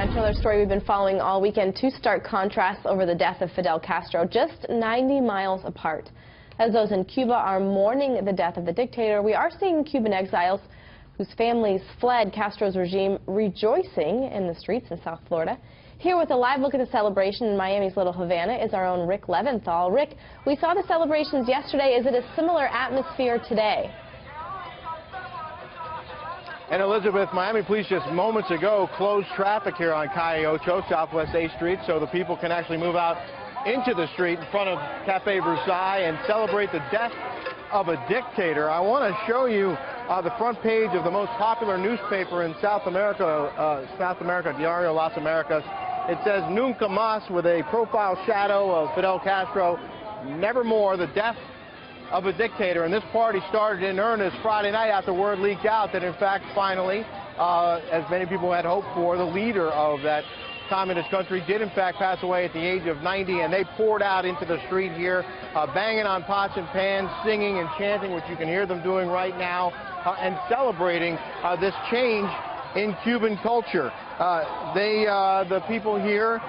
Another story we've been following all weekend, two stark contrasts over the death of Fidel Castro, just 90 miles apart. As those in Cuba are mourning the death of the dictator, we are seeing Cuban exiles whose families fled Castro's regime rejoicing in the streets in South Florida. Here with a live look at the celebration in Miami's Little Havana is our own Rick Leventhal. Rick, we saw the celebrations yesterday. Is it a similar atmosphere today? And Elizabeth, Miami police just moments ago closed traffic here on Calle Ocho, Southwest A Street, so the people can actually move out into the street in front of Cafe Versailles and celebrate the death of a dictator. I want to show you the front page of the most popular newspaper in South America, Diario Las Americas. It says, "Nunca más," with a profile shadow of Fidel Castro. Nevermore, the death of a dictator. And this party started in earnest Friday night after word leaked out that, in fact, finally, as many people had hoped for, the leader of that communist country did, in fact, pass away at the age of 90. And they poured out into the street here, banging on pots and pans, singing and chanting, which you can hear them doing right now, and celebrating this change in Cuban culture. The people here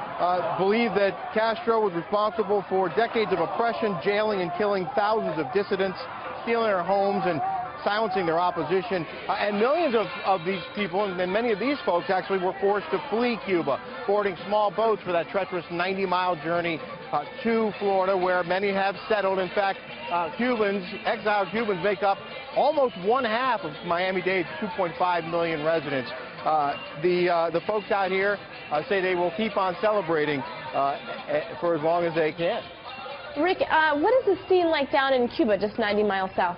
believe that Castro was responsible for decades of oppression, jailing and killing thousands of dissidents, stealing their homes and silencing their opposition. And millions of these people, and many of these folks actually were forced to flee Cuba, boarding small boats for that treacherous 90-mile journey to Florida, where many have settled. In fact, exiled Cubans make up almost one half of Miami-Dade's 2.5 million residents. The folks out here say they will keep on celebrating for as long as they can. Rick, what is the scene like down in Cuba, just 90 miles south?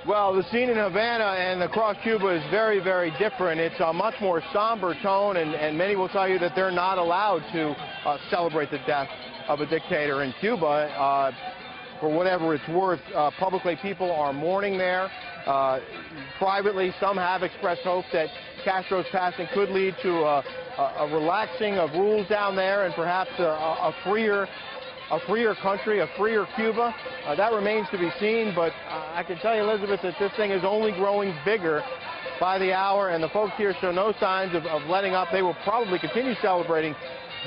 Well, the scene in Havana and across Cuba is very, very different. It's a much more somber tone, and many will tell you that they're not allowed to celebrate the death of a dictator in Cuba. For whatever it's worth, publicly people are mourning there. Privately, some have expressed hope that Castro's passing could lead to a relaxing of rules down there and perhaps a freer country, a freer Cuba. That remains to be seen, but I can tell you, Elizabeth, that this thing is only growing bigger by the hour, and the folks here show no signs of letting up. They will probably continue celebrating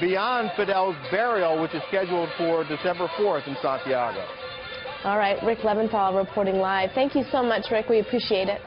beyond Fidel's burial, which is scheduled for December 4th in Santiago. All right, Rick Leventhal reporting live. Thank you so much, Rick. We appreciate it.